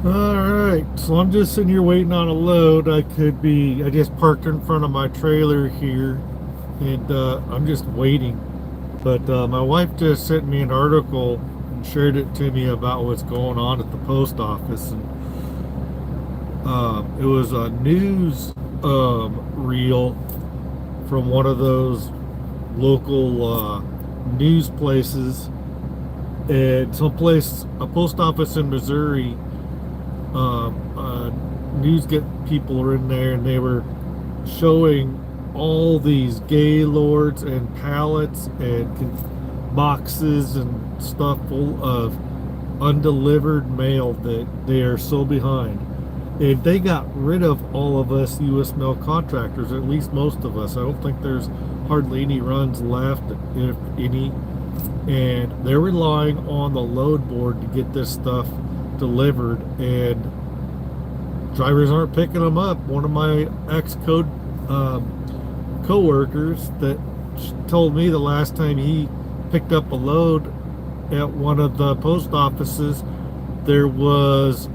All right, so I'm just sitting here waiting on a load. I just parked in front of my trailer here, and I'm just waiting. But my wife just sent me an article and shared it to me about what's going on at the post office. And it was a news reel from one of those local news places. And a post office in Missouri, news get people are in there, and they were showing all these gaylords and pallets and boxes and stuff full of undelivered mail that they are so behind. And they got rid of all of us U.S. mail contractors, at least most of us. I don't think there's hardly any runs left, if any. And they're relying on the load board to get this stuff delivered, and drivers aren't picking them up. One of my ex-code co-workers that told me the last time he picked up a load at one of the post offices, there was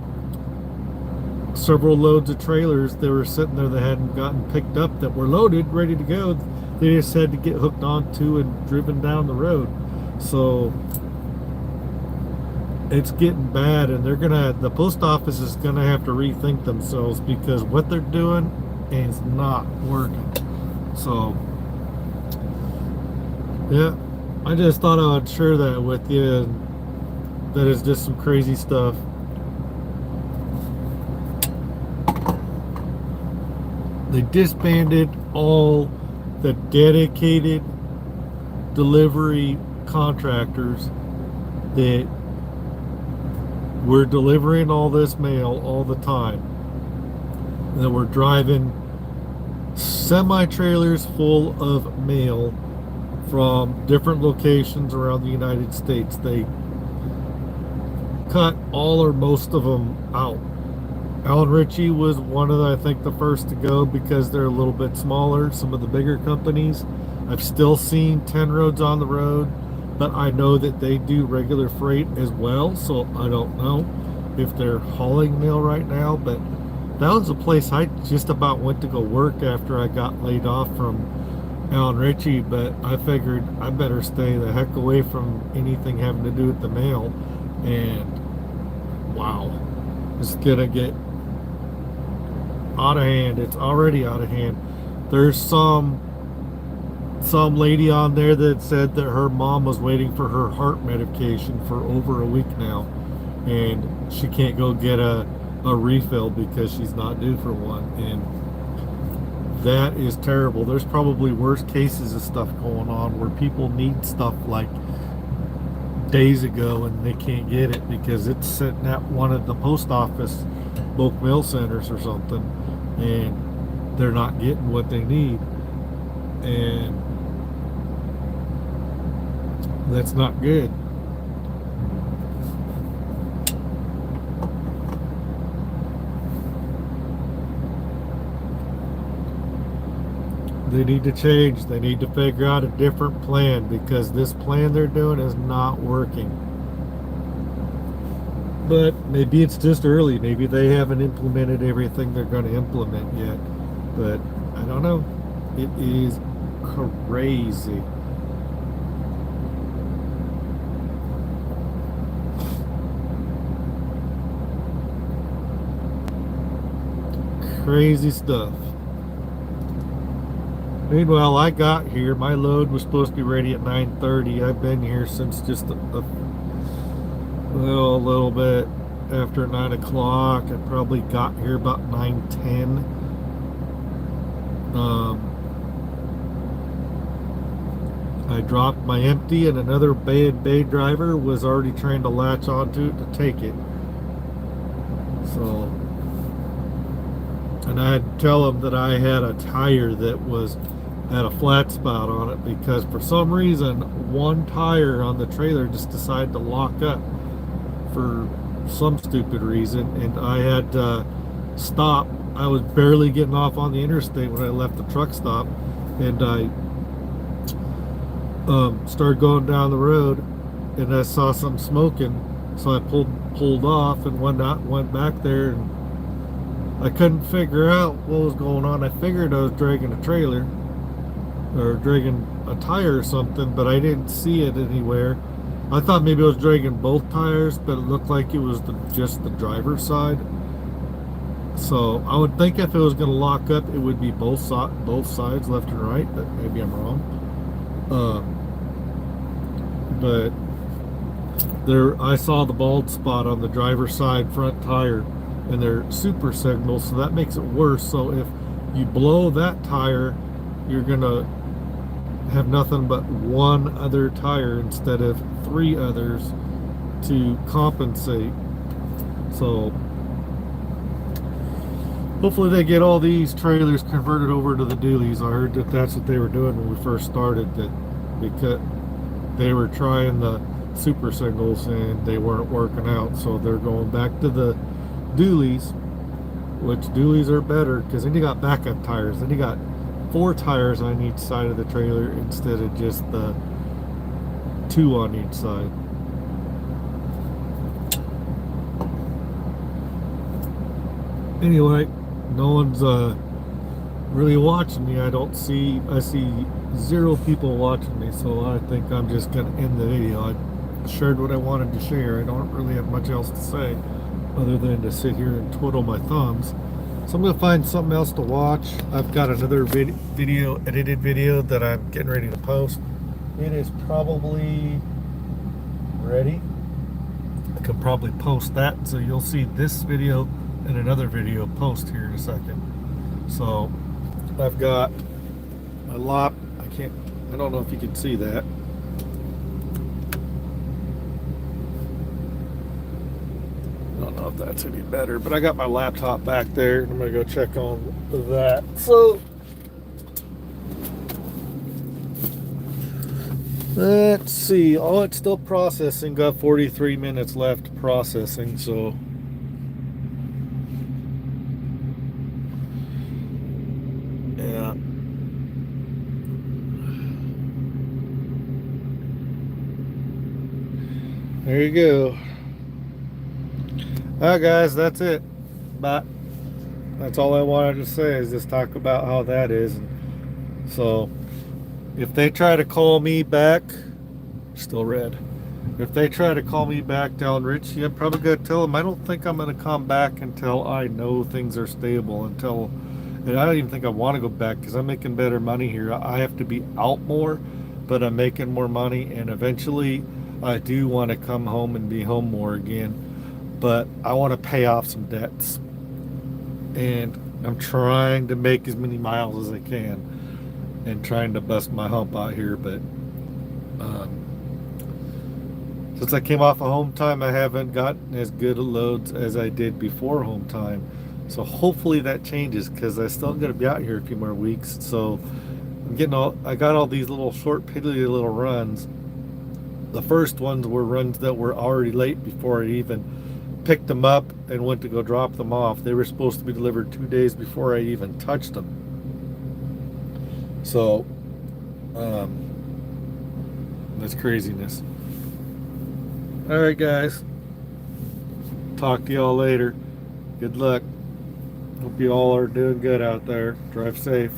several loads of trailers that were sitting there that hadn't gotten picked up, that were loaded, ready to go. They just had to get hooked onto and driven down the road. So it's getting bad, and the post office is gonna have to rethink themselves, because what they're doing is not working. So yeah, I just thought I would share that with you. That is just some crazy stuff. They disbanded all the dedicated delivery contractors that were delivering all this mail all the time, that were driving semi-trailers full of mail from different locations around the United States. They cut all or most of them out. Alan Ritchie was one of I think the first to go, because they're a little bit smaller. Some of the bigger companies, I've still seen 10 roads on the road, but I know that they do regular freight as well, so I don't know if they're hauling mail right now. But that was a place I just about went to go work after I got laid off from Alan Ritchie, but I figured I better stay the heck away from anything having to do with the mail. And wow, it's gonna get out of hand. It's already out of hand. There's some lady on there that said that her mom was waiting for her heart medication for over a week now, and she can't go get a refill because she's not due for one. And that is terrible. There's probably worse cases of stuff going on where people need stuff like days ago and they can't get it because it's sitting at one of the post office bulk mail centers or something, and they're not getting what they need. And that's not good. They need to change. They need to figure out a different plan, because this plan they're doing is not working. But maybe it's just early. Maybe they haven't implemented everything they're going to implement yet. But I don't know. It is crazy. Crazy stuff. Meanwhile, I got here. My load was supposed to be ready at 9:30. I've been here since just well, a little bit after 9 o'clock. I probably got here about 9:10. I dropped my empty, and another bay driver was already trying to latch onto it to take it. So, and I had to tell him that I had a tire that had a flat spot on it, because for some reason one tire on the trailer just decided to lock up for some stupid reason, and I had to stop. I was barely getting off on the interstate when I left the truck stop, and I started going down the road, and I saw some smoking, So I pulled off and went back there, and I couldn't figure out what was going on. I figured I was dragging a trailer or dragging a tire or something, but I didn't see it anywhere. I thought maybe I was dragging both tires, but it looked like it was just the driver's side. So I would think if it was going to lock up, it would be both sides, left and right. But maybe I'm wrong. But there, I saw the bald spot on the driver's side front tire, and they're super signals, so that makes it worse. So if you blow that tire, you're gonna have nothing but one other tire instead of three others to compensate. So hopefully they get all these trailers converted over to the dualies. I heard that that's what they were doing when we first started, that because they were trying the super signals and they weren't working out, so they're going back to the dualies, which dualies are better because then you got backup tires. Then you got 4 tires on each side of the trailer instead of just the 2 on each side. Anyway, no one's really watching me. I see 0 people watching me, so I think I'm just gonna end the video. I shared what I wanted to share. I don't really have much else to say other than to sit here and twiddle my thumbs. So I'm gonna find something else to watch. I've got another edited video that I'm getting ready to post. It is probably ready. I could probably post that, so you'll see this video and another video post here in a second. So I've got my lap. I don't know if you can see that. I don't know if that's any better, but I got my laptop back there, and I'm gonna go check on that. So let's see. Oh, it's still processing. Got 43 minutes left processing, so yeah. There you go. All right, guys, that's it. Bye. That's all I wanted to say, is just talk about how that is. So if they try to call me back, still red. If they try to call me back down Richie, I'm probably going to tell them I don't think I'm going to come back until I know things are stable. And I don't even think I want to go back because I'm making better money here. I have to be out more, but I'm making more money, and eventually I do want to come home and be home more again. But I want to pay off some debts, and I'm trying to make as many miles as I can and trying to bust my hump out here. But since I came off of home time, I haven't gotten as good loads as I did before home time. So hopefully that changes, because I still got to be out here a few more weeks. So I got all these little short piddly little runs. The first ones were runs that were already late before I even picked them up and went to go drop them off. They were supposed to be delivered 2 days before I even touched them. So that's craziness. All right, guys, talk to y'all later. Good luck. Hope you all are doing good out there. Drive safe.